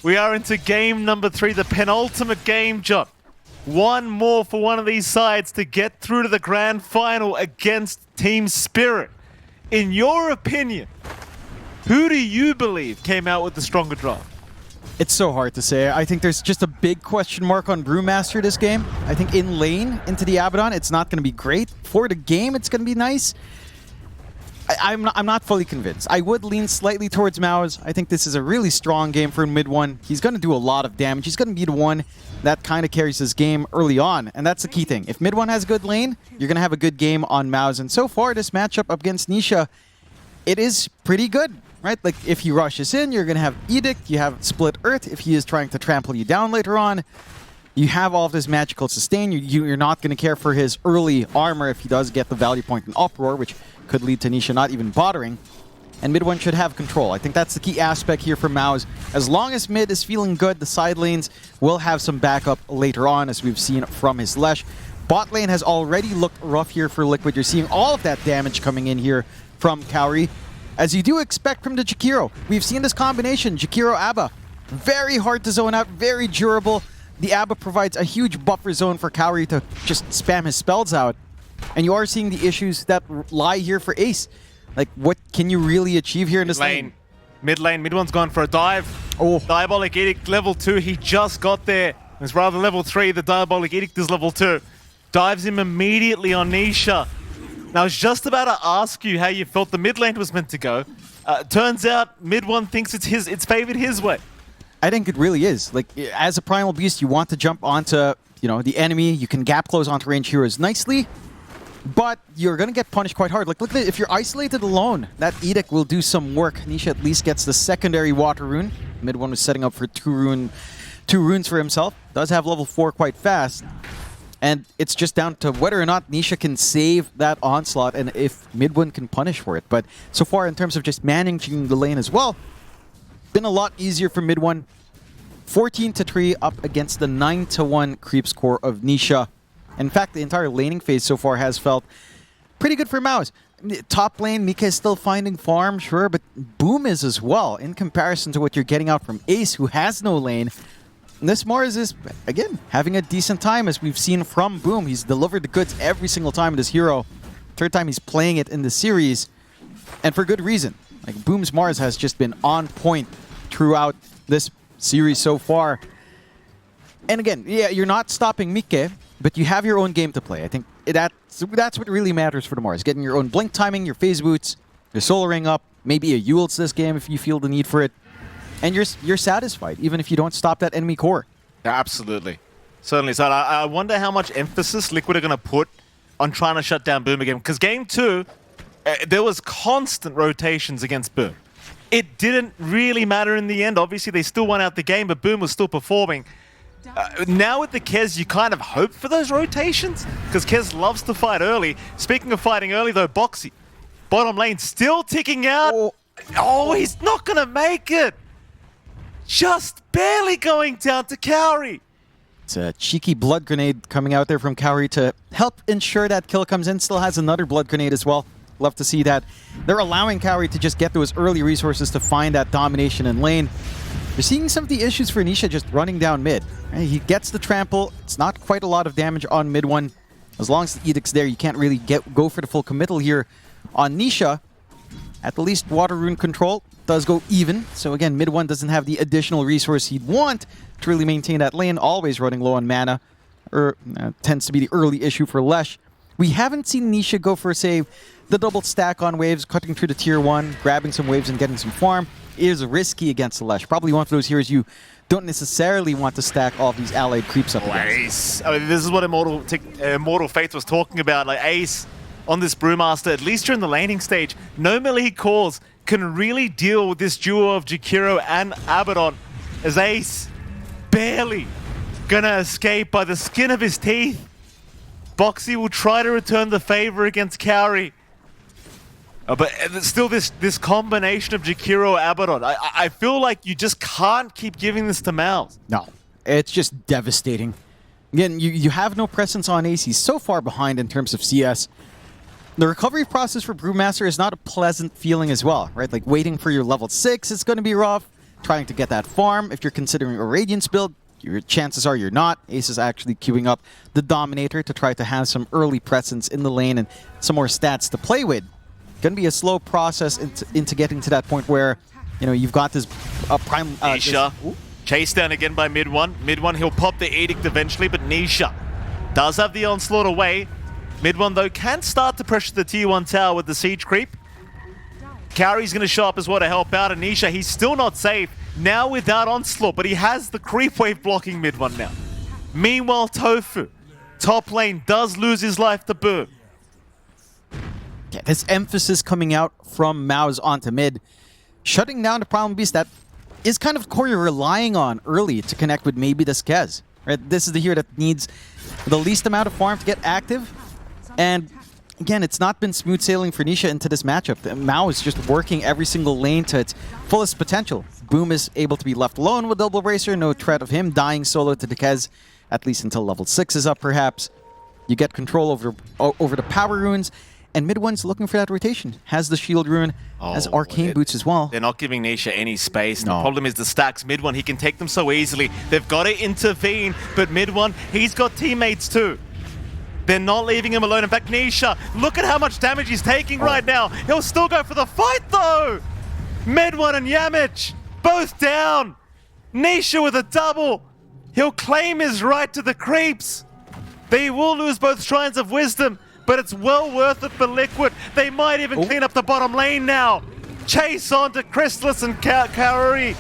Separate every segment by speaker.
Speaker 1: We are into game number 3, the penultimate game, John. One more for one of these sides to get through to the grand final against Team Spirit. In your opinion, who do you believe came out with the stronger draft?
Speaker 2: It's so hard to say. I think there's just a big question mark on Brewmaster this game. I think in lane into the Abaddon, it's not going to be great. For the game, it's going to be nice. I'm not fully convinced. I would lean slightly towards Mouz. I think this is a really strong game for mid one. He's going to do a lot of damage. He's going to be the one that kind of carries his game early on, and that's the key thing. If mid one has a good lane, you're going to have a good game on Mouz. And so far, this matchup up against Nisha, it is pretty good, right? Like, if he rushes in, you're going to have Edict, you have Split Earth. If he is trying to trample you down later on, you have all of this magical sustain. You're not going to care for his early armor if he does get the value point in Uproar, which could lead to Nisha not even bothering. And mid one should have control. I think that's the key aspect here for Mouz. As long as mid is feeling good, the side lanes will have some backup later on, as we've seen from his Lesh. Bot lane has already looked rough here for Liquid. You're seeing all of that damage coming in here from Kaori, as you do expect from the Jakiro. We've seen this combination, Jakiro-Abba. Very hard to zone out, very durable. The Abba provides a huge buffer zone for Kaori to just spam his spells out. And you are seeing the issues that lie here for Ace. Like, what can you really achieve here in this lane?
Speaker 1: Mid lane, mid one's gone for a dive.
Speaker 2: Oh.
Speaker 1: Diabolic Edict, level 2, he just got there. It's rather level 3, the Diabolic Edict is level 2. Dives him immediately on Nisha. Now, I was just about to ask you how you felt the mid lane was meant to go. Turns out, mid one thinks it's favored his way.
Speaker 2: I think it really is. Like, as a Primal Beast, you want to jump onto, the enemy. You can gap close onto range heroes nicely, but you're going to get punished quite hard. Like, look at it. If you're isolated alone, that Edict will do some work. Nisha at least gets the secondary Water Rune. Mid one was setting up for two runes for himself. Does have level 4 quite fast. And it's just down to whether or not Nisha can save that onslaught and if mid one can punish for it. But so far, in terms of just managing the lane as well, been a lot easier for mid one. 14-3 up against the 9-1 creep score of Nisha. In fact, the entire laning phase so far has felt pretty good for Mouz. Top lane, Mika is still finding farm, sure, but Boom is as well, in comparison to what you're getting out from Ace, who has no lane. This Mars is, again, having a decent time, as we've seen from Boom. He's delivered the goods every single time with this hero. Third time he's playing it in the series, and for good reason. Like, Boom's Mars has just been on point throughout this series so far. And again, yeah, you're not stopping Mike, but you have your own game to play. I think that's what really matters for the Mars. Getting your own blink timing, your phase boots, your soul ring up, maybe a Eul's this game if you feel the need for it. And you're satisfied, even if you don't stop that enemy core.
Speaker 1: Yeah, absolutely. Certainly. So I wonder how much emphasis Liquid are going to put on trying to shut down Boom again. Because game 2, there was constant rotations against Boom. It didn't really matter in the end. Obviously, they still won out the game, but Boom was still performing. Now with the Kez, you kind of hope for those rotations, because Kez loves to fight early. Speaking of fighting early, though, Boxy, bottom lane, still ticking out. Oh, he's not going to make it. Just barely going down to Kaori.
Speaker 2: It's a cheeky blood grenade coming out there from Kaori to help ensure that kill comes in. Still has another blood grenade as well. Love to see that. They're allowing Kaori to just get those early resources to find that domination in lane. You're seeing some of the issues for Nisha just running down mid. He gets the trample. It's not quite a lot of damage on mid one. As long as the Edict's there, you can't really go for the full committal here on Nisha. At the least, Water Rune control does go even. So again, mid one doesn't have the additional resource he'd want to really maintain that lane. Always running low on mana. Tends to be the early issue for Lesh. We haven't seen Nisha go for, say, the double stack on waves, cutting through the tier 1, grabbing some waves and getting some farm. It is risky against the Lesh. Probably one of those heroes you don't necessarily want to stack all of these allied creeps up against.
Speaker 1: Ace. I mean, this is what Immortal Faith was talking about. Like, Ace on this Brewmaster, at least during the laning stage, no melee cores can really deal with this duo of Jakiro and Abaddon, as Ace barely gonna escape by the skin of his teeth. Boxy will try to return the favor against Kaori. But still, this combination of Jakiro Abaddon, I feel like you just can't keep giving this to Mouz.
Speaker 2: No, it's just devastating. Again, you have no presence on Ace. He's so far behind in terms of CS. The recovery process for Brewmaster is not a pleasant feeling as well, right? Like, waiting for your level 6 is going to be rough. trying to get that farm. If you're considering a Radiance build, your chances are you're not. Ace is actually queuing up the Dominator to try to have some early presence in the lane and some more stats to play with. Gonna be a slow process into getting to that point where, you know, you've got this prime...
Speaker 1: Nisha, chased down again by mid one. Mid one, he'll pop the Edict eventually, but Nisha does have the onslaught away. Mid one, though, can start to pressure the tier 1 tower with the siege creep. Carry's going to show up as well to help out. Anisha, he's still not safe. Now without onslaught, but he has the creep wave blocking mid one now. Meanwhile, Tofu, top lane, does lose his life to Boom.
Speaker 2: Yeah, this emphasis coming out from Mouz onto mid, shutting down the Primal Beast that is kind of core you're relying on early to connect with maybe the Skez. Right? This is the hero that needs the least amount of farm to get active. And again, it's not been smooth sailing for Nisha into this matchup. Mouz is just working every single lane to its fullest potential. Boom is able to be left alone with Double Bracer, no threat of him dying solo to the Kez, at least until level 6 is up perhaps. You get control over the power runes, and mid one's looking for that rotation. Has the shield rune, has arcane boots as well.
Speaker 1: They're not giving Nisha any space.
Speaker 2: No.
Speaker 1: The problem is the stacks. Mid one, he can take them so easily. They've got to intervene, but mid one, he's got teammates too. They're not leaving him alone. In fact, Nisha, look at how much damage he's taking right now. He'll still go for the fight though. Mid one and Yamich, both down. Nisha with a double. He'll claim his right to the creeps. They will lose both Shrines of Wisdom, but it's well worth it for Liquid. They might even clean up the bottom lane now. Chase on to Crystallis and Kaori.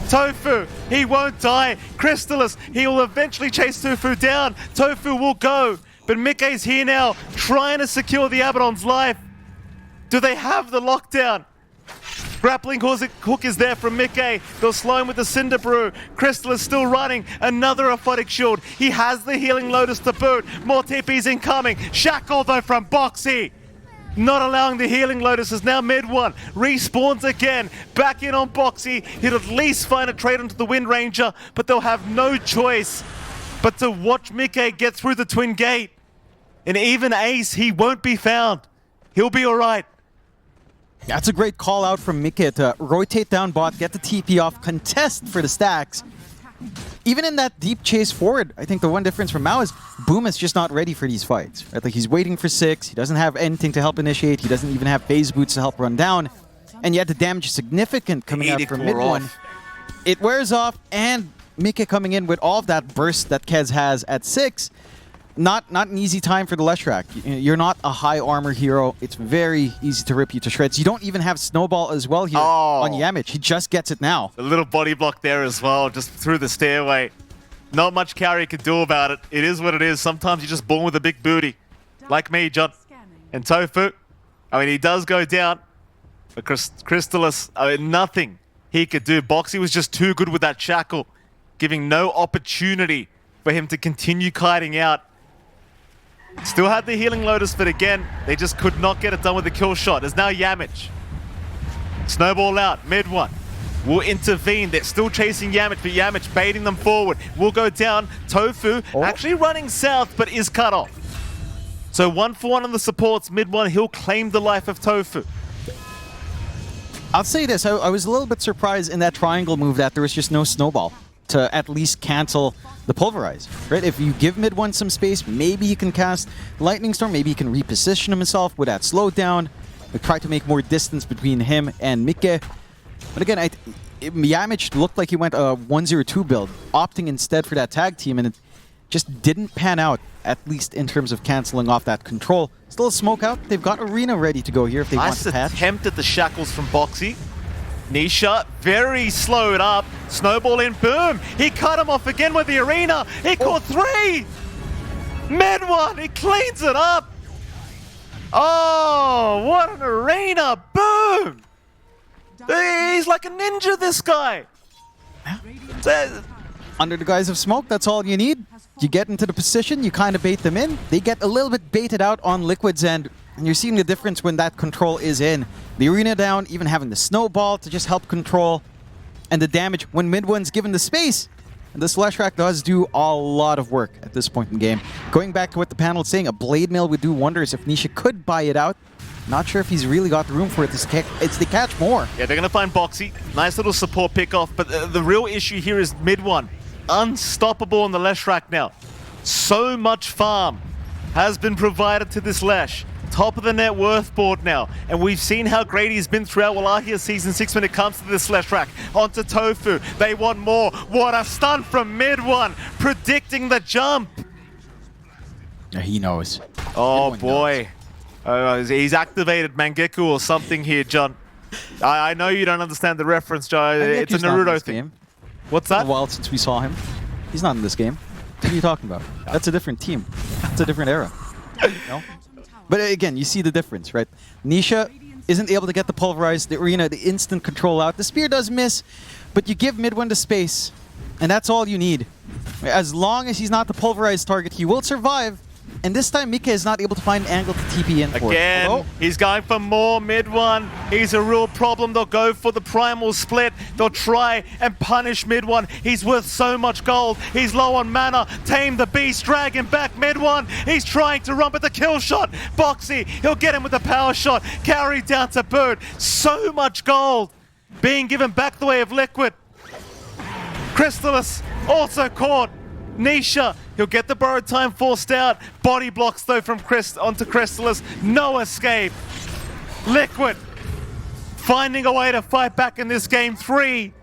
Speaker 1: Tofu, he won't die. Crystallis, he will eventually chase Tofu down. Tofu will go, but Mickey's here now, trying to secure the Abaddon's life. Do they have the lockdown? Grappling hook is there from Mickey. They'll slow him with the Cinder Brew. Crystal is still running. Another Aphotic Shield. He has the Healing Lotus to boot. More TP's incoming. Shackle though from Boxy. Not allowing the Healing Lotus is now mid one. Respawns again. Back in on Boxy. He'll at least find a trade onto the Wind Ranger, but they'll have no choice but to watch Mickey get through the Twin Gate. And even Ace, he won't be found. He'll be alright.
Speaker 2: That's a great call out from Mickey to rotate down bot, get the TP off, contest for the stacks. Even in that deep chase forward, I think the one difference from Mao is Boom is just not ready for these fights. Right? Like he's waiting for 6, he doesn't have anything to help initiate, he doesn't even have phase boots to help run down, and yet the damage is significant coming out from mid one. It wears off, and Mickey coming in with all of that burst that Kez has at 6. Not an easy time for the Leshrac. You're not a high armor hero. It's very easy to rip you to shreds. You don't even have Snowball as well here on Yamich. He just gets it now.
Speaker 1: A little body block there as well, just through the stairway. Not much Carry can do about it. It is what it is. Sometimes you're just born with a big booty. Like me, John. And Tofu, I mean, he does go down. But Crystallis, I mean, nothing he could do. Boxy was just too good with that shackle, giving no opportunity for him to continue kiting out. Still had the Healing Lotus, but again, they just could not get it done with the kill shot. There's now Yamich. Snowball out, mid one. Will intervene. They're still chasing Yamich, but Yamich baiting them forward. Will go down. Tofu actually running south, but is cut off. So 1-for-1 on the supports. Mid one, he'll claim the life of Tofu.
Speaker 2: I'll say this, I was a little bit surprised in that triangle move that there was just no Snowball to at least cancel the Pulverize, right? If you give mid one some space, maybe he can cast Lightning Storm, maybe he can reposition himself with that slowdown, try to make more distance between him and Mikke. But again, Yamich looked like he went a 1-0-2 build, opting instead for that tag team, and it just didn't pan out, at least in terms of canceling off that control. Still a smoke out. They've got Arena ready to go here if they want to patch.
Speaker 1: Nice attempt at the shackles from Boxy. Nisha, very slowed up. Snowball in, boom! He cut him off again with the Arena. He caught 3! Mid one, he cleans it up! Oh, what an Arena! Boom! He's like a ninja, this guy!
Speaker 2: Under the guise of smoke, that's all you need. You get into the position, you kind of bait them in. They get a little bit baited out on Liquid's end, and you're seeing the difference when that control is in. The Arena down, even having the Snowball to just help control, and the damage when mid one's given the space. And this Leshrac does do a lot of work at this point in the game. Going back to what the panel is saying, a Blade Mail would do wonders if Nisha could buy it out. Not sure if he's really got the room for it. It's the catch more.
Speaker 1: Yeah, they're going to find Boxy. Nice little support pick-off, but the real issue here is mid one. Unstoppable on the Lesh rack now. So much farm has been provided to this Lesh. Top of the net worth board now. And we've seen how great he's been throughout Wallachia Season 6 when it comes to this Lesh rack. Onto Tofu. They want more. What a stun from mid one. Predicting the jump.
Speaker 2: Yeah, he knows.
Speaker 1: Oh boy. He's activated Mangekyou or something here, John. I know you don't understand the reference, Joe. It's a Naruto thing.
Speaker 2: Game.
Speaker 1: What's that?
Speaker 2: It's been a while since we saw him. He's not in this game. What are you talking about? That's a different team. It's a different era. No? But again, you see the difference, right? Nisha isn't able to get the pulverize, the arena, the instant control out. The spear does miss, but you give mid one the space, and that's all you need. As long as he's not the pulverized target, he will survive. And this time, Mika is not able to find an angle to TP in for.
Speaker 1: Again, he's going for more mid one. He's a real problem. They'll go for the primal split. They'll try and punish mid one. He's worth so much gold. He's low on mana. Tame the beast, drag him back mid one. He's trying to run with the kill shot. Boxy, he'll get him with the power shot. Carry down to Bird. So much gold being given back the way of Liquid. Crystallis also caught. Nisha, he'll get the borrowed time forced out. Body blocks though from onto Crystallis. No escape. Liquid finding a way to fight back in this game 3.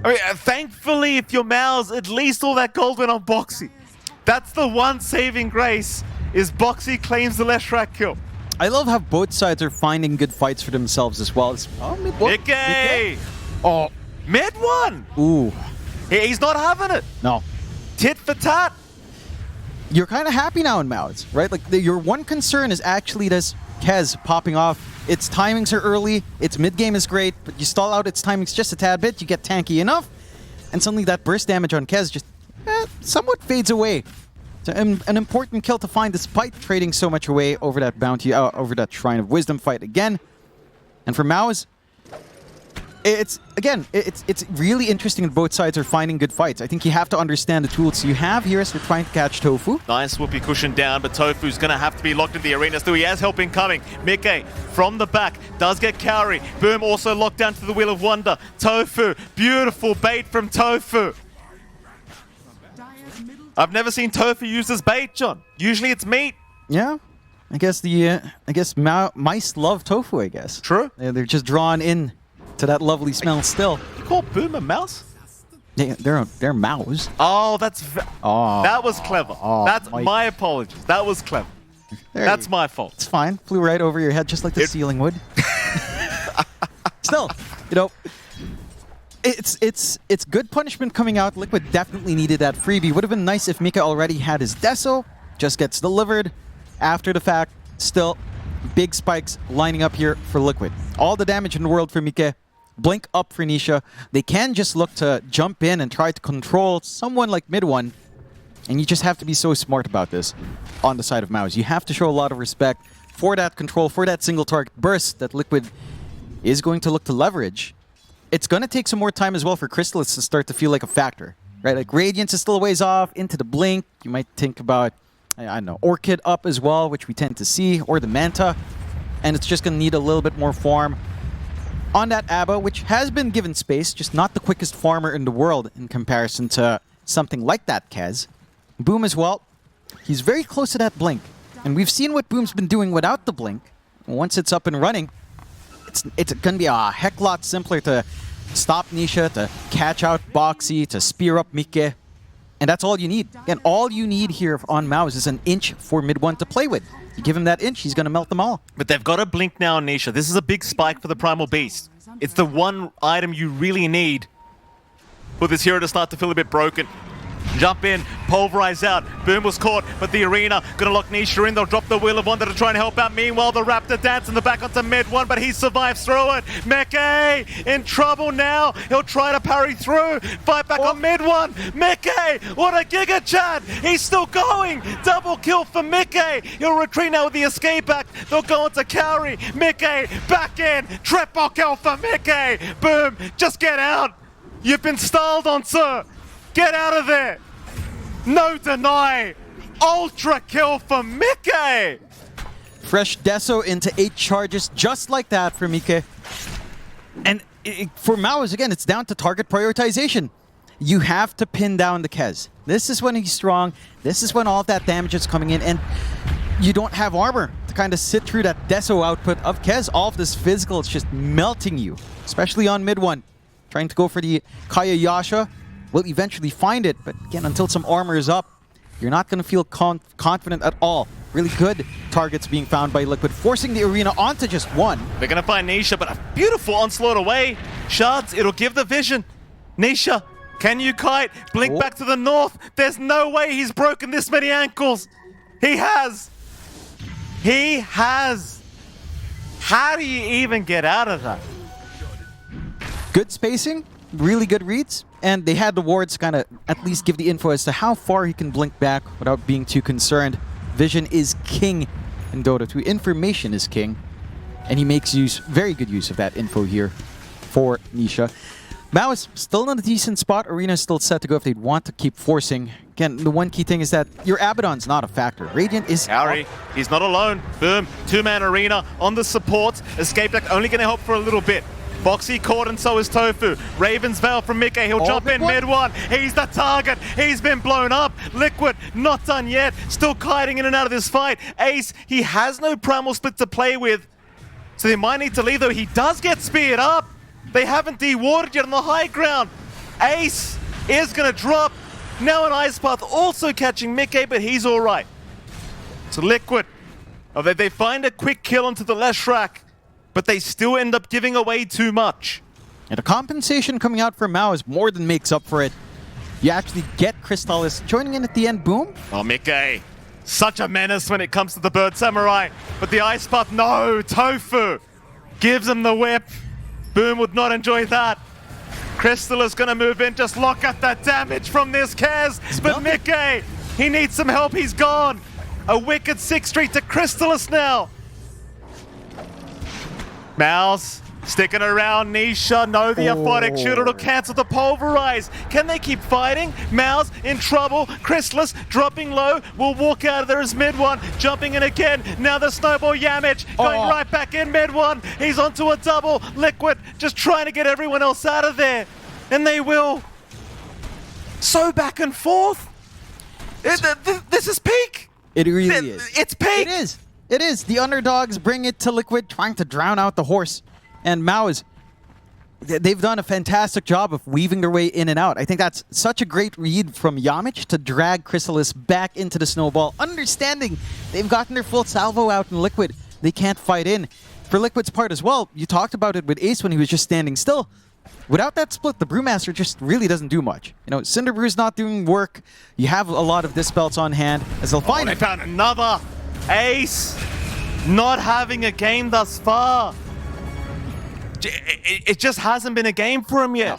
Speaker 1: I mean, thankfully, if you're Mouz, at least all that gold went on Boxy. That's the one saving grace, is Boxy claims the Lesh rack kill.
Speaker 2: I love how both sides are finding good fights for themselves as well.
Speaker 1: Nikkei!
Speaker 2: Oh,
Speaker 1: mid one!
Speaker 2: ooh,
Speaker 1: He's not having it.
Speaker 2: no.
Speaker 1: Tit for tat.
Speaker 2: You're kind of happy now in Mouz, right? Like your one concern is actually this Kez popping off. Its timings are early, its mid game is great, but you stall out its timings just a tad bit, you get tanky enough, and suddenly that burst damage on Kez just somewhat fades away. It's an important kill to find despite trading so much away over that bounty, over that Shrine of Wisdom fight again. And for Mouz, it's really interesting that both sides are finding good fights. I think you have to understand the tools you have here as they're trying to catch Tofu.
Speaker 1: Nice whoopee cushion down, but Tofu's going to have to be locked in the arena still. He has help incoming. Mickey from the back does get Kaori. Boom also locked down to the Wheel of Wonder. Tofu, beautiful bait from Tofu. I've never seen Tofu used as bait, John. Usually it's meat.
Speaker 2: Yeah, I guess mice love tofu, I guess.
Speaker 1: True.
Speaker 2: They're just drawn in to that lovely smell still.
Speaker 1: You call Boom a mouse?
Speaker 2: They're Mouz.
Speaker 1: Oh,
Speaker 2: Oh,
Speaker 1: that was clever.
Speaker 2: Oh,
Speaker 1: That's
Speaker 2: Mike.
Speaker 1: my apologies. That was clever. That's my fault.
Speaker 2: It's fine. Flew right over your head just like the ceiling would. Still, you know, it's good punishment coming out. Liquid definitely needed that freebie. Would have been nice if Mika already had his Deso. Just gets delivered after the fact. Still, big spikes lining up here for Liquid. All the damage in the world for Mika. Blink up for Nisha. They can just look to jump in and try to control someone like mid one. And you just have to be so smart about this on the side of Mouz. You have to show a lot of respect for that control, for that single target burst that Liquid is going to look to leverage. It's going to take some more time as well for Crystallis to start to feel like a factor, right? Like Radiance is still a ways off, into the Blink. You might think about, I don't know, Orchid up as well, which we tend to see, or the Manta. And it's just going to need a little bit more farm on that Abba, which has been given space, just not the quickest farmer in the world in comparison to something like that Kez. Boom as well. He's very close to that Blink. And we've seen what Boom's been doing without the Blink. Once it's up and running, it's going to be a heck lot simpler to stop Nisha, to catch out Boxy, to spear up Mike. And that's all you need. And all you need here on Mouz is an inch for mid one to play with. You give him that inch, he's going to melt them all.
Speaker 1: But they've got a Blink now on Nisha. This is a big spike for the Primal Beast. It's the one item you really need for this hero to start to feel a bit broken. Jump in, pulverize out. Boom was caught, but the arena gonna lock Nisha in. They'll drop the Wheel of Wonder to try and help out. Meanwhile, the Raptor dance in the back onto mid one, but he survives through it. Meke in trouble now. He'll try to parry through. Fight back on mid one. Meke, what a Giga Chad. He's still going. Double kill for Meke. He'll retreat now with the escape act. They'll go into Kaori. Meke back in. Triple kill for Meke. Boom, just get out. You've been stalled on, sir. Get out of there! No deny! Ultra kill for Mickey!
Speaker 2: Fresh Deso into 8 charges, just like that for Mike. And for Mouz, again, it's down to target prioritization. You have to pin down the Kez. This is when he's strong. This is when all of that damage is coming in. And you don't have armor to kind of sit through that Deso output of Kez. All of this physical, it's just melting you, especially on mid one. Trying to go for the Kaya Yasha. Will eventually find it, but again, until some armor is up, you're not going to feel confident at all. Really good targets being found by Liquid, forcing the arena onto just one.
Speaker 1: They're going to find Nisha, but a beautiful onslaught away. Shards, it'll give the vision. Nisha, can you kite? Blink back to the north. There's no way he's broken this many ankles. He has. He has. How do you even get out of that?
Speaker 2: Good spacing, really good reads, and they had the wards kind of at least give the info as to how far he can blink back without being too concerned. Vision is king in Dota 2. Information is king, and he makes very good use of that info here for Nisha. Mouz still in a decent spot. Arena is still set to go if they'd want to keep forcing. Again, the one key thing is that your Abaddon's not a factor. Radiant is...
Speaker 1: Harry, he's not alone. Boom, 2-man arena on the supports. Escape deck only going to help for a little bit. Foxy caught and so is Tofu. Raven's Veil from Mickey. He'll jump in mid one. He's the target. He's been blown up. Liquid, not done yet. Still kiting in and out of this fight. Ace, he has no primal split to play with. So they might need to leave, though. He does get speared up. They haven't dewarded yet on the high ground. Ace is going to drop. Now an Ice Path also catching Mickey, but he's all right. So Liquid, they find a quick kill onto the Leshrac, but they still end up giving away too much.
Speaker 2: And the compensation coming out for Mouz more than makes up for it. You actually get Crystallis joining in at the end. Boom.
Speaker 1: Oh, Mickey, such a menace when it comes to the Bird Samurai. But the Ice Path, no, Tofu gives him the whip. Boom would not enjoy that. Crystal is going to move in, just lock at that damage from this Kaz. But Mickey, he needs some help, he's gone. A wicked 6-3 to Crystallis now. Mouz sticking around. Nisha, no, the aphotic shooter to cancel the pulverize. Can they keep fighting? Mouz in trouble. Crystallis dropping low. Will walk out of there as mid one. Jumping in again. Now the snowball Yamich going right back in mid one. He's onto a double. Liquid just trying to get everyone else out of there. And they will. So back and forth. This is peak.
Speaker 2: It really is.
Speaker 1: It's peak.
Speaker 2: It is. It is. The underdogs bring it to Liquid, trying to drown out the horse. And Mouz, they've done a fantastic job of weaving their way in and out. I think that's such a great read from Yamich to drag Crystallis back into the snowball, understanding they've gotten their full salvo out in Liquid. They can't fight in. For Liquid's part as well, you talked about it with Ace when he was just standing still. Without that split, the Brewmaster just really doesn't do much. You know, Cinder Brew's not doing work. You have a lot of Dispels on hand, as they'll find
Speaker 1: they found another. Ace not having a game thus far. It just hasn't been a game for him yet.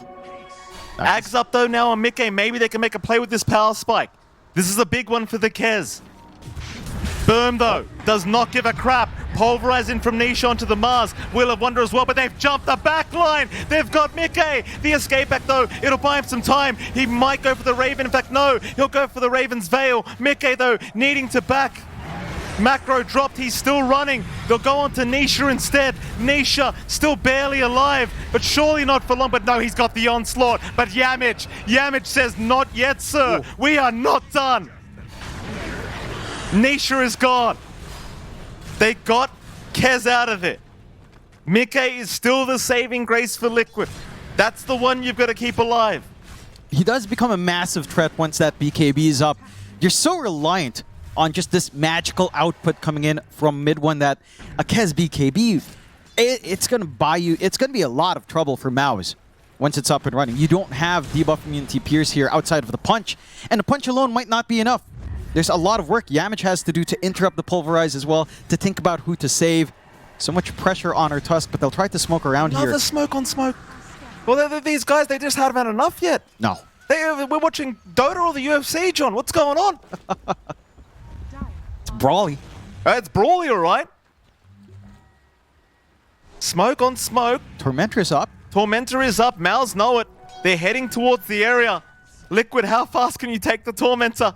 Speaker 1: No. Ags up though now on Mickey. Maybe they can make a play with this power spike. This is a big one for the Kez. Boom though, does not give a crap. Pulverizing from Nisha onto the Mars. Will of Wonder as well, but they've jumped the back line. They've got Mickey. The escape back though, it'll buy him some time. He might go for the Raven. In fact, no, he'll go for the Raven's Veil. Mickey though, needing to back. Macro dropped, he's still running. They'll go on to Nisha instead. Nisha still barely alive, but surely not for long. But no, he's got the onslaught. But Yamich says, not yet, sir. Ooh. We are not done. Nisha is gone. They got Kez out of it. Mickey is still the saving grace for Liquid. That's the one you've got to keep alive.
Speaker 2: He does become a massive threat once that BKB is up. You're so reliant on just this magical output coming in from mid one that a Kez BKB, it's going to buy you, it's going to be a lot of trouble for Mouz once it's up and running. You don't have debuff immunity Pierce here outside of the punch, and the punch alone might not be enough. There's a lot of work Yamich has to do to interrupt the pulverize as well, to think about who to save. So much pressure on her Tusk, but they'll try to smoke around here.
Speaker 1: Another smoke on smoke. Well, these guys, they just haven't had enough yet.
Speaker 2: No.
Speaker 1: We're watching Dota or the UFC, John. What's going on?
Speaker 2: It's brawly.
Speaker 1: It's brawly, all right. Smoke on smoke.
Speaker 2: Tormentor is up.
Speaker 1: Tormentor is up. Mouz know it. They're heading towards the area. Liquid, how fast can you take the Tormentor?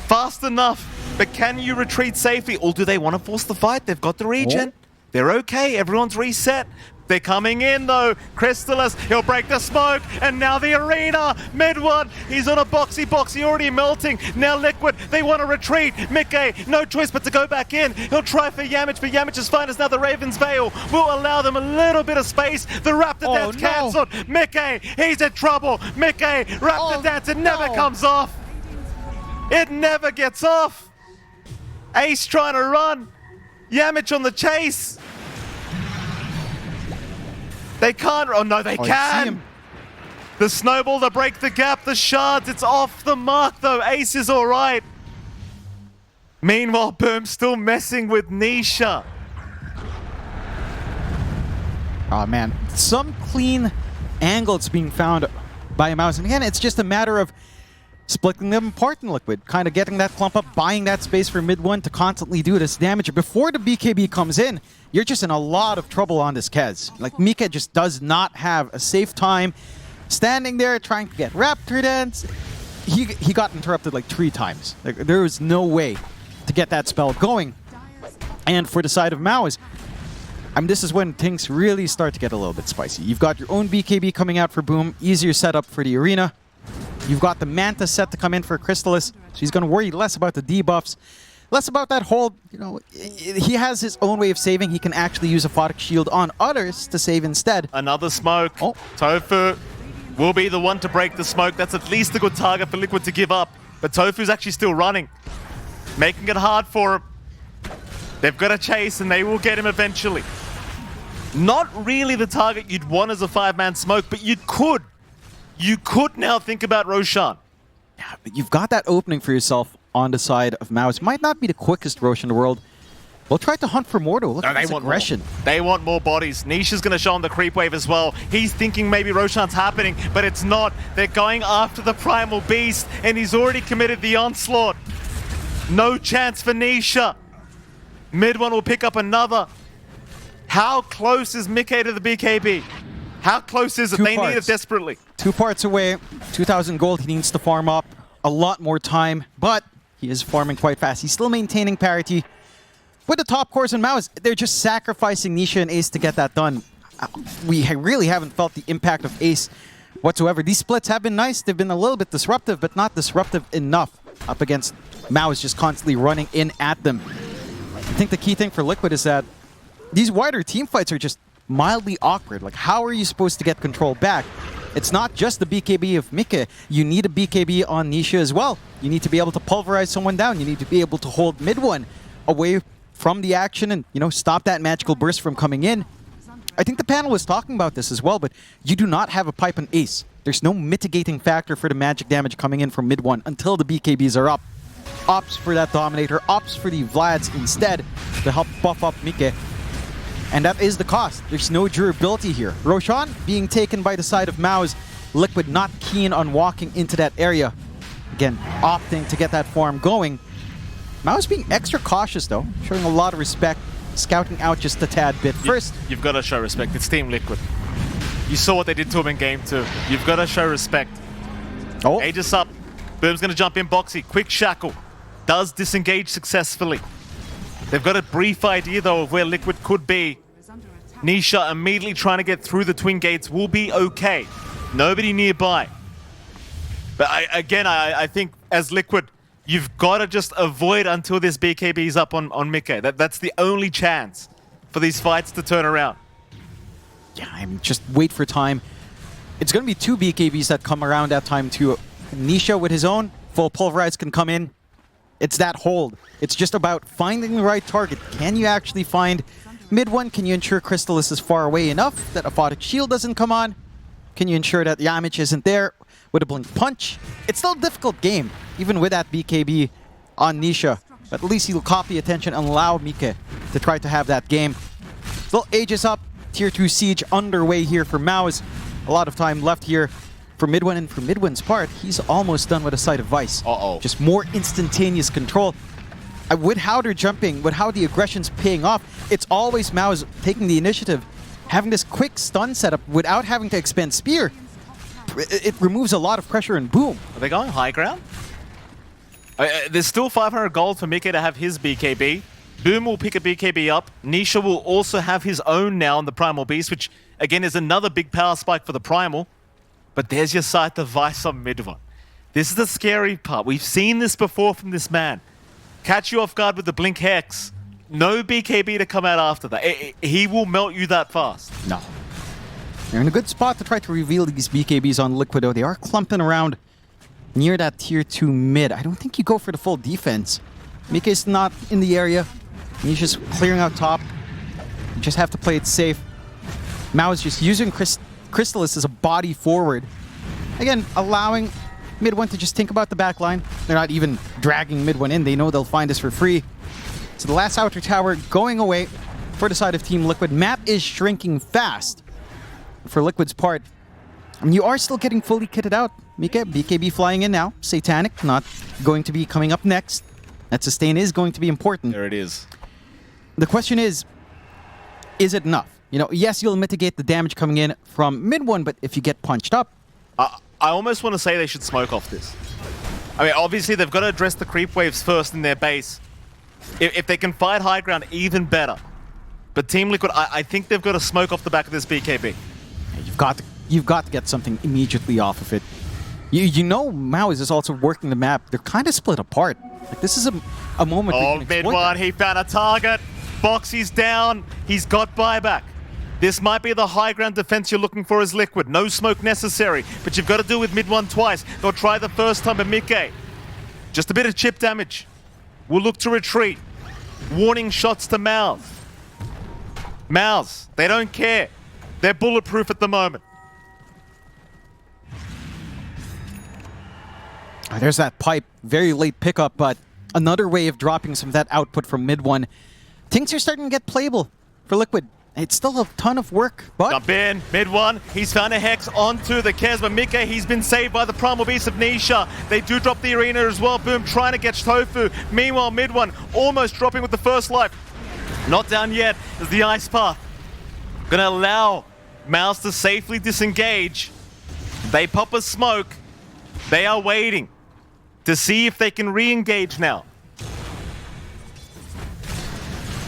Speaker 1: Fast enough. but can you retreat safely? Or do they want to force the fight? They've got the regen. They're okay. Everyone's reset. They're coming in though. Crystallis, he'll break the smoke, and now the arena. Mid one, he's on a boxy, already melting. Now Liquid, they want to retreat. Mickey, no choice but to go back in. He'll try for Yamich, but Yamich's fine as now the Raven's Veil will allow them a little bit of space. The Raptor Dance cancelled. Mickey, he's in trouble. Mickey, Raptor Dance, it never comes off. It never gets off. Ace trying to run. Yamich on the chase. They can't. Oh no, they can. The snowball to break the gap. The shards. It's off the mark though. Ace is all right. Meanwhile, Boom still messing with Nisha.
Speaker 2: Oh man, some clean angles being found by Mouz. And again, it's just a matter of splitting them apart in Liquid, kind of getting that clump up, buying that space for mid one to constantly do this damage. Before the BKB comes in, you're just in a lot of trouble on this Kez. Like, Mika just does not have a safe time standing there trying to get Raptor Dance. He got interrupted like 3 times. Like, there was no way to get that spell going. And for the side of Mouz, I mean, this is when things really start to get a little bit spicy. You've got your own BKB coming out for Boom, easier setup for the arena. You've got the Manta set to come in for Crystallis, so he's going to worry less about the debuffs, less about that hold. You know, he has his own way of saving. He can actually use a Photic Shield on others to save instead.
Speaker 1: Another smoke.
Speaker 2: Oh.
Speaker 1: Tofu will be the one to break the smoke. That's at least a good target for Liquid to give up. But Tofu's actually still running, making it hard for him. They've got to chase, and they will get him eventually. Not really the target you'd want as a 5-man smoke, but you could. You could now think about Roshan.
Speaker 2: Yeah, but you've got that opening for yourself on the side of Mouz. Might not be the quickest Rosh in the world. We'll try to hunt for more though. Look at this aggression.
Speaker 1: They want more bodies. Nisha's going to show on the creep wave as well. He's thinking maybe Roshan's happening, but it's not. They're going after the Primal Beast, and he's already committed the onslaught. No chance for Nisha. Mid one will pick up another. How close is Mickey to the BKB? How close is it? They need it desperately.
Speaker 2: 2 parts away, 2,000 gold. He needs to farm up a lot more time, but he is farming quite fast. He's still maintaining parity. With the top cores and Mouz, they're just sacrificing Nisha and Ace to get that done. We really haven't felt the impact of Ace whatsoever. These splits have been nice. They've been a little bit disruptive, but not disruptive enough up against Mouz just constantly running in at them. I think the key thing for Liquid is that these wider team fights are just mildly awkward. Like, how are you supposed to get control back? It's not just the BKB of Mika. You need a BKB on Nisha as well. You need to be able to pulverize someone down. You need to be able to hold mid one away from the action and, you know, stop that magical burst from coming in. I think the panel was talking about this as well, but you do not have a pipe on Ace. There's no mitigating factor for the magic damage coming in from mid one until the BKBs are up. Opts for that Dominator, opts for the Vlads instead to help buff up Mika. And that is the cost. There's no durability here. Roshan being taken by the side of Mouz. Liquid not keen on walking into that area. Again, opting to get that farm going. Mouz being extra cautious though, showing a lot of respect, scouting out just a tad bit. First,
Speaker 1: you've got to show respect. It's Team Liquid. You saw what they did to him in Game 2. You've got to show respect.
Speaker 2: Oh.
Speaker 1: Aegis up. Boom's going to jump in boxy. Quick shackle. Does disengage successfully. They've got a brief idea though of where Liquid could be. Nisha immediately trying to get through the twin gates will be okay. Nobody nearby. But I think as Liquid, you've got to just avoid until this BKB is up on Mickey. That's the only chance for these fights to turn around.
Speaker 2: Yeah, I mean, just wait for time. It's going to be 2 BKBs that come around that time too. Nisha with his own full pulverize can come in. It's that hold. It's just about finding the right target. Can you actually find mid one? Can you ensure Crystallis is far away enough that a Photic Shield doesn't come on? Can you ensure that Yamich isn't there with a Blink Punch? It's still a difficult game, even with that BKB on Nisha. But at least he'll copy attention and allow Mika to try to have that game. Still Aegis up. Tier 2 Siege underway here for Mouz. A lot of time left here for Midwin, and for Midwin's part, he's almost done with a Sight of Vice. Just more instantaneous control. With how they're jumping, with how the aggression's paying off, it's always Mouz taking the initiative, having this quick stun setup without having to expend Spear. It removes a lot of pressure and boom.
Speaker 1: Are they going high ground? There's still 500 gold for Mickey to have his BKB. Boom will pick a BKB up. Nisha will also have his own now on the Primal Beast, which again is another big power spike for the Primal. But there's your sight device on mid one. This is the scary part. We've seen this before from this man. Catch you off guard with the Blink Hex. No BKB to come out after that. He will melt you that fast.
Speaker 2: No. They're in a good spot to try to reveal these BKBs on Liquid, though. They are clumping around near that tier 2 mid. I don't think you go for the full defense. Mika's not in the area. He's just clearing out top. You just have to play it safe. Mouz just using Crystallis as a body forward. Again, allowing mid one to just think about the back line. They're not even dragging mid one in. They know they'll find us for free. So the last outer tower going away for the side of Team Liquid. Map is shrinking fast for Liquid's part. And you are still getting fully kitted out. Mika, BKB flying in now. Satanic not going to be coming up next. That sustain is going to be important.
Speaker 1: There it is.
Speaker 2: The question is it enough? You know, yes, you'll mitigate the damage coming in from mid one, but if you get punched up...
Speaker 1: I almost want to say they should smoke off this. I mean, obviously, they've got to address the creep waves first in their base. If they can fight high ground, even better. But Team Liquid, I think they've got to smoke off the back of this BKB.
Speaker 2: You've got to get something immediately off of it. You know Mouz is also working the map. They're kind of split apart. Like, this is a moment where you can
Speaker 1: mid
Speaker 2: exploit
Speaker 1: one,
Speaker 2: that.
Speaker 1: he found a target. Boxy's down. He's got buyback. This might be the high ground defense you're looking for as Liquid. No smoke necessary, but you've got to deal with mid one twice. They'll try the first time, but Mickey, just a bit of chip damage. We'll look to retreat. Warning shots to Mouz. Mouz, they don't care. They're bulletproof at the moment.
Speaker 2: There's that pipe. Very late pickup, but another way of dropping some of that output from mid one. Things are starting to get playable for Liquid. It's still a ton of work, but...
Speaker 1: Jump in, mid one. He's found a Hex onto the Kez, but Mickey, he's been saved by the Primal Beast of Nisha. They do drop the arena as well. Boom, trying to get Tofu. Meanwhile, mid one almost dropping with the first life. Not down yet as the Ice Path. Gonna allow Mouz to safely disengage. They pop a smoke. They are waiting to see if they can re-engage now.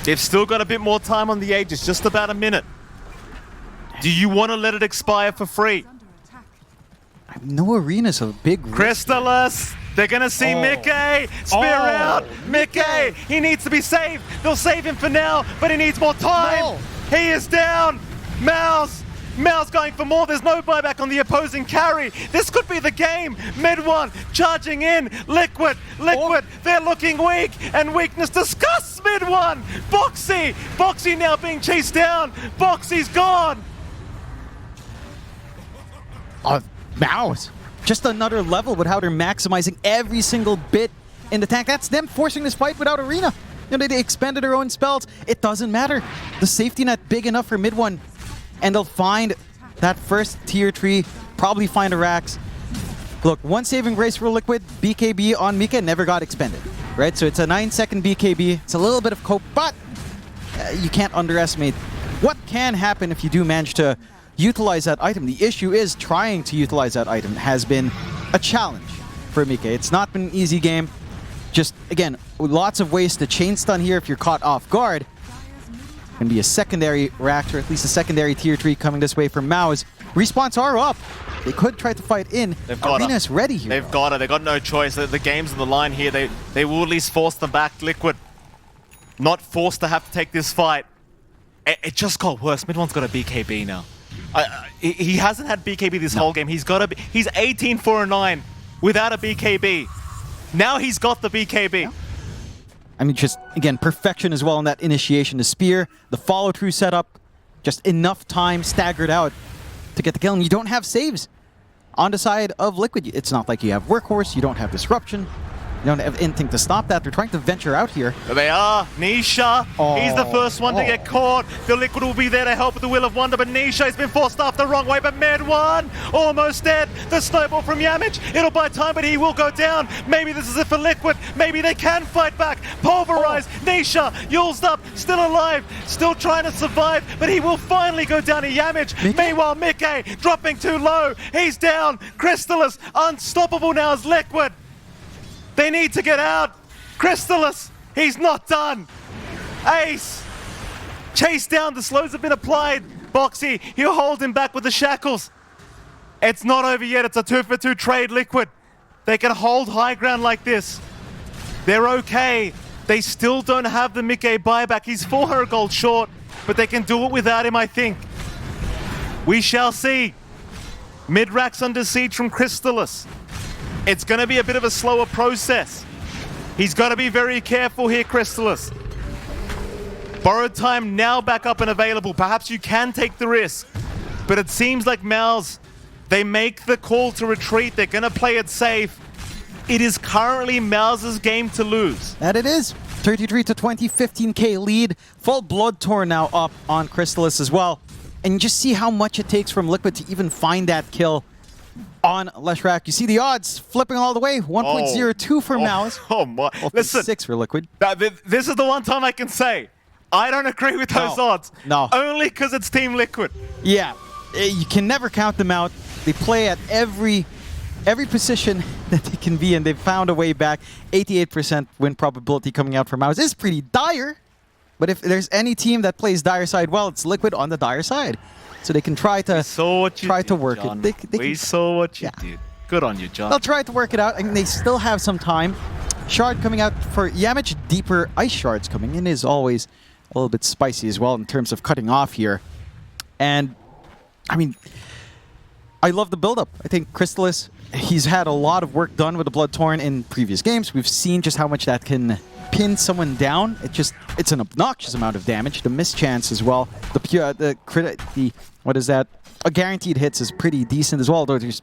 Speaker 1: They've still got a bit more time on the Aegis, just about a minute. Do you want to let it expire for free?
Speaker 2: No arena's a big risk.
Speaker 1: Crystallis! They're gonna see Mickey! Spear out! Mickey! He needs to be saved! They'll save him for now, but he needs more time!
Speaker 2: No.
Speaker 1: He is down! Mouz! Mouz going for more. There's no buyback on the opposing carry. This could be the game. Mid one charging in. Liquid. They're looking weak, and weakness disgusts mid one. Boxy now being chased down. Boxy's gone.
Speaker 2: Mouz. Just another level with how they're maximizing every single bit in the tank. That's them forcing this fight without arena. You know, they expanded their own spells. It doesn't matter. The safety net big enough for mid one. And they'll find that first tier 3, probably find a Rax. Look, one saving grace for Liquid, BKB on Mika never got expended, right? So it's a 9-second BKB. It's a little bit of cope, but you can't underestimate what can happen if you do manage to utilize that item. The issue is trying to utilize that item has been a challenge for Mika. It's not been an easy game. Just, again, lots of ways to chain stun here if you're caught off guard. Going to be a secondary reactor, at least a secondary tier 3 coming this way from Mouz. Respawns are up. They could try to fight in. Arena's ready here.
Speaker 1: They've got it. They've got no choice. The game's on the line here. They will at least force them back. Liquid not forced to have to take this fight. It just got worse. Mid one's got a BKB now. He hasn't had BKB this whole game. He's 18-4-9 without a BKB. Now he's got the BKB.
Speaker 2: Yeah. I mean, just, again, perfection as well in that initiation. The spear, the follow-through setup, just enough time staggered out to get the kill. And you don't have saves on the side of Liquid. It's not like you have Workhorse, you don't have Disruption. You don't have anything to stop that. They're trying to venture out here.
Speaker 1: There they are. Nisha. He's the first one to get caught. The Liquid will be there to help with the Will of Wonder, but Nisha has been forced off the wrong way. But mid one, almost dead. The snowball from Yamich. It'll buy time, but he will go down. Maybe this is it for Liquid. Maybe they can fight back. Pulverize. Nisha, Yul's up, still alive, still trying to survive, but he will finally go down to Yamich. Meanwhile, Mickey dropping too low. He's down. Crystallis, unstoppable now as Liquid. They need to get out. Crystallis, he's not done. Ace, chase down. The slows have been applied. Boxy, he'll hold him back with the shackles. It's not over yet. It's a 2-for-2 trade, Liquid. They can hold high ground like this. They're okay. They still don't have the Mickey buyback. He's 400 gold short, but they can do it without him, I think. We shall see. Mid-racks under siege from Crystallis. It's going to be a bit of a slower process. He's got to be very careful here, Crystallis. Borrowed time now back up and available. Perhaps you can take the risk. But it seems like Mouz, they make the call to retreat. They're going to play it safe. It is currently Mouz's game to lose.
Speaker 2: That it is. 33-20, 15k lead. Full Blood Torn now up on Crystallis as well. And you just see how much it takes from Liquid to even find that kill on Leshrac. You see the odds flipping all the way. 1.02 for Mouz.
Speaker 1: Oh my. Listen,
Speaker 2: 6 for Liquid.
Speaker 1: This is the one time I can say I don't agree with those odds.
Speaker 2: No.
Speaker 1: Only because it's Team Liquid.
Speaker 2: Yeah. You can never count them out. They play at every position that they can be in. They've found a way back. 88% win probability coming out for Mouz is pretty dire. But if there's any team that plays dire side well, it's Liquid on the dire side. So they can try to work
Speaker 1: John.
Speaker 2: it.
Speaker 1: We saw what you did. Good on you, John.
Speaker 2: They'll try to work it out. I mean, they still have some time. Shard coming out for Yamich. Deeper Ice Shards coming in is always a little bit spicy as well in terms of cutting off here. And, I mean, I love the build-up. I think Crystallis, he's had a lot of work done with the Blood Torn in previous games. We've seen just how much that can pin someone down. It's an obnoxious amount of damage. The mischance as well. What is that? A guaranteed hits is pretty decent as well, though there's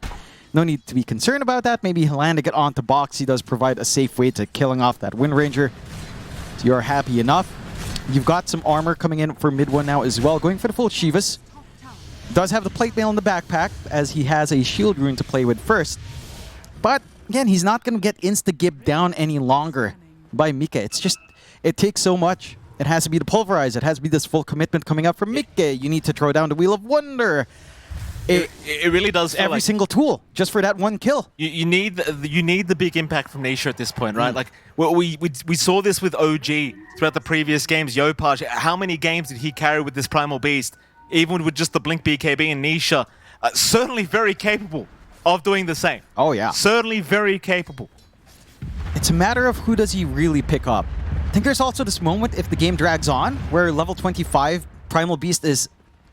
Speaker 2: no need to be concerned about that. Maybe landing it onto Boxy does provide a safe way to killing off that Wind Ranger. So you're happy enough. You've got some armor coming in for mid one now as well. Going for the full Shivas. Does have the plate mail in the backpack, as he has a shield rune to play with first. But, again, he's not going to get insta-gib down any longer by Mika. It's just, it takes so much. It has to be the Pulverize. It has to be this full commitment coming up from Mika. You need to throw down the Wheel of Wonder.
Speaker 1: It really does feel
Speaker 2: every
Speaker 1: like
Speaker 2: single tool just for that one kill.
Speaker 1: You need the big impact from Nisha at this point, right? Like we saw this with OG throughout the previous games. Yopaj, how many games did he carry with this Primal Beast? Even with just the Blink BKB and Nisha, certainly very capable of doing the same.
Speaker 2: Oh yeah,
Speaker 1: certainly very capable.
Speaker 2: It's a matter of who does he really pick up. I think there's also this moment if the game drags on where level 25 Primal Beast is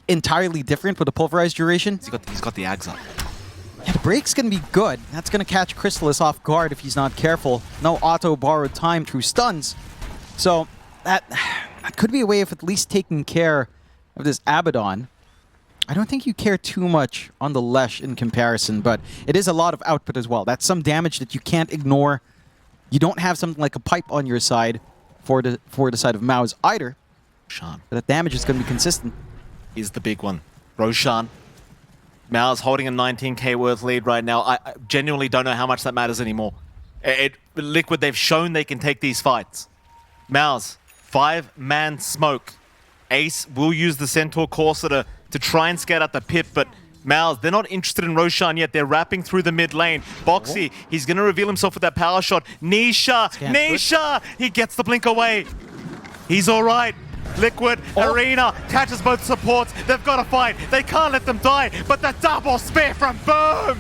Speaker 2: entirely different with a pulverized duration.
Speaker 1: He's got the Ags up.
Speaker 2: Yeah, the break's going to be good. That's going to catch Crystallis off guard if he's not careful. No auto borrowed time through stuns. So that could be a way of at least taking care of this Abaddon. I don't think you care too much on the Lesh in comparison, but it is a lot of output as well. That's some damage that you can't ignore. You don't have something like a pipe on your side for the side of Mouz either.
Speaker 1: Roshan.
Speaker 2: But that damage is going to be consistent.
Speaker 1: Is the big one. Roshan. Mouz holding a 19k worth lead right now. I genuinely don't know how much that matters anymore. Liquid, they've shown they can take these fights. Mouz, 5-man smoke. Ace will use the Centaur Courser to try and scout out the pit, but Mouz, they're not interested in Roshan yet. They're wrapping through the mid lane. Boxy, he's going to reveal himself with that power shot. Nisha! He gets the blink away. He's all right. Liquid, Arena, catches both supports. They've got to fight. They can't let them die, but the double spear from Boom!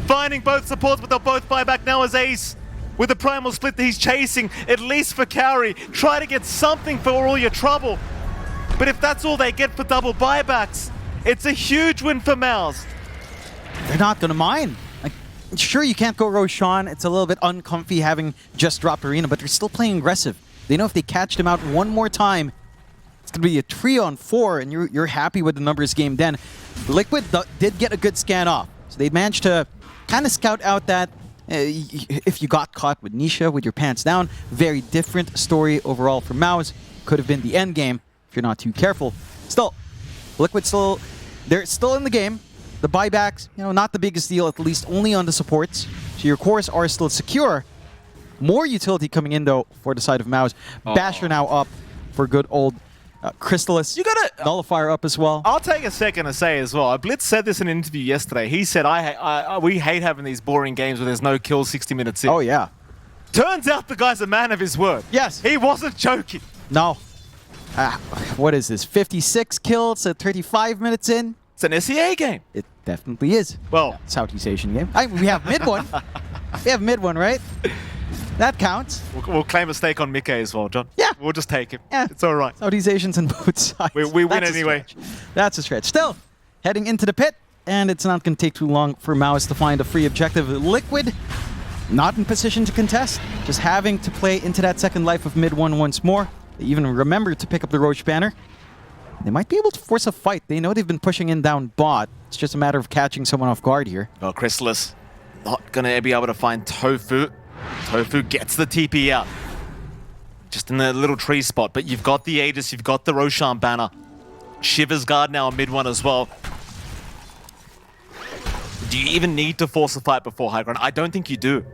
Speaker 1: Finding both supports, but they'll both buy back now as Ace. With the primal split that he's chasing, at least for Cowrie. Try to get something for all your trouble. But if that's all they get for double buybacks, it's a huge win for Mouz.
Speaker 2: They're not going to mind. Like, sure, you can't go Roshan. It's a little bit uncomfy having just dropped Arena, but they're still playing aggressive. They know if they catch them out one more time, it's going to be a 3-on-4, and you're happy with the numbers game then. Liquid did get a good scan off. So they managed to kind of scout out that if you got caught with Nisha with your pants down, very different story overall for Mouz. Could have been the end game if you're not too careful. Still, Liquid they're still in the game. The buybacks, not the biggest deal, at least only on the supports. So your cores are still secure. More utility coming in, though, for the side of Mouz. Basher now up for good old Crystallis.
Speaker 1: You got
Speaker 2: to Nullifier up as well.
Speaker 1: I'll take a second to say as well. Blitz said this in an interview yesterday. He said, we hate having these boring games where there's no kills 60 minutes in.
Speaker 2: Oh, yeah.
Speaker 1: Turns out the guy's a man of his word.
Speaker 2: Yes.
Speaker 1: He wasn't joking.
Speaker 2: No. What is this? 56 kills at 35 minutes in?
Speaker 1: It's an SEA game.
Speaker 2: It definitely is.
Speaker 1: Well,
Speaker 2: Southeast Asian game. We have mid one. We have mid one, right? That counts.
Speaker 1: we'll claim a stake on Mickey as well, John.
Speaker 2: Yeah.
Speaker 1: We'll just take him.
Speaker 2: Yeah.
Speaker 1: It's all right.
Speaker 2: Southeast Asians on both sides.
Speaker 1: We win
Speaker 2: That's a
Speaker 1: anyway.
Speaker 2: stretch. That's a stretch. Still, heading into the pit, and it's not going to take too long for Mouz to find a free objective. Liquid, not in position to contest, just having to play into that second life of mid one once more. They even remember to pick up the Roche banner. They might be able to force a fight. They know they've been pushing in down bot. It's just a matter of catching someone off guard here.
Speaker 1: Well, Chrysalis not going to be able to find Tofu. Tofu gets the TP out. Just in the little tree spot. But you've got the Aegis, you've got the Roshan banner. Shiver's Guard now on mid one as well. Do you even need to force a fight before high ground? I don't think you do.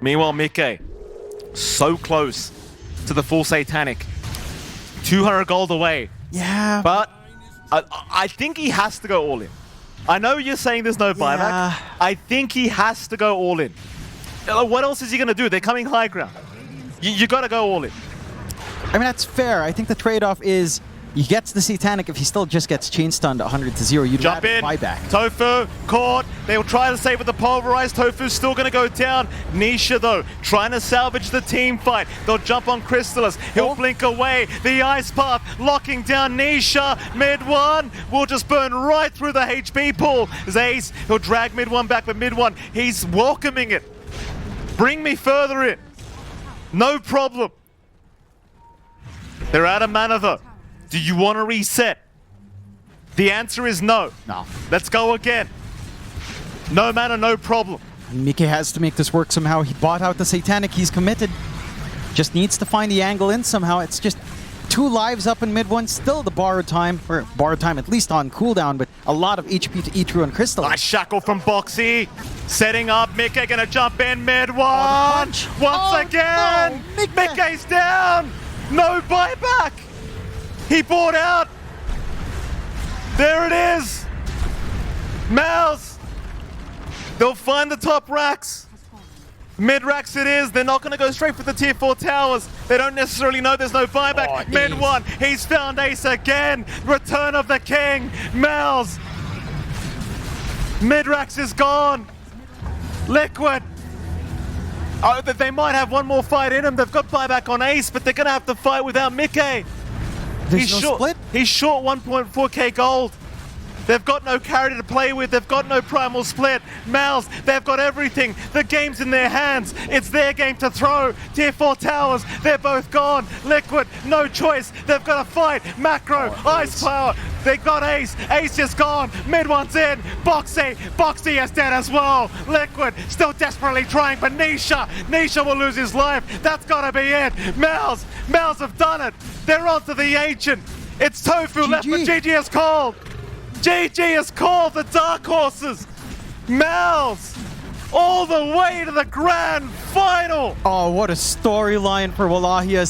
Speaker 1: Meanwhile, Mickey, so close to the full Satanic. 200 gold away.
Speaker 2: Yeah.
Speaker 1: But I think he has to go all in. I know you're saying there's no buyback.
Speaker 2: Yeah.
Speaker 1: I think he has to go all in. What else is he going to do? They're coming high ground. You got to go all in.
Speaker 2: I mean, that's fair. I think the trade-off is he gets the Satanic if he still just gets chain stunned 100-0. You'd
Speaker 1: Jump
Speaker 2: rather
Speaker 1: in.
Speaker 2: buyback.
Speaker 1: Tofu caught. They will try to save with the pulverized. Tofu's still going to go down. Nisha, though, trying to salvage the team fight. They'll jump on Chrysalis. He'll blink away. The ice path locking down Nisha. Mid one will just burn right through the HP pool. Ace, he'll drag mid one back, but mid one, he's welcoming it. Bring me further in. No problem. They're out of mana, though. Do you want to reset? The answer is no.
Speaker 2: No.
Speaker 1: Let's go again. No mana, no problem.
Speaker 2: Mike has to make this work somehow. He bought out the Satanic. He's committed. Just needs to find the angle in somehow. It's just 2 lives up in mid one. Still the borrowed time, or borrowed time at least on cooldown, but a lot of HP to eat through on Crystal.
Speaker 1: Nice shackle from Boxy. Setting up. Mickey gonna jump in mid one.
Speaker 2: punch.
Speaker 1: Once
Speaker 2: Oh,
Speaker 1: again.
Speaker 2: no, Mickey.
Speaker 1: Mickey's down. No buyback. He bought out. There it is. Mouse. They'll find the top racks. Mid racks it is. They're not going to go straight for the tier 4 towers. They don't necessarily know there's no buyback.
Speaker 2: Oh,
Speaker 1: Mid
Speaker 2: Ace.
Speaker 1: one. He's found Ace again. Return of the King. Mouse. Mid racks is gone. Liquid. Oh, they might have one more fight in them. They've got buyback on Ace, but they're going to have to fight without Mickey.
Speaker 2: There's
Speaker 1: He's
Speaker 2: no
Speaker 1: short.
Speaker 2: split.
Speaker 1: He's short 1.4k gold. They've got no carry to play with. They've got no primal split. Mouse, they've got everything. The game's in their hands. It's their game to throw. Tier 4 towers, they're both gone. Liquid, no choice. They've got to fight. Macro, ice power. They got Ace. Ace is gone. Mid one's in. Boxy. Boxy is dead as well. Liquid still desperately trying, but Nisha will lose his life. That's got to be it. Mouse have done it. They're onto the Ancient. It's Tofu left, but GG has called. GG has called the Dark Horses. Mouse all the way to the grand final.
Speaker 2: Oh, what a storyline for Wallachia.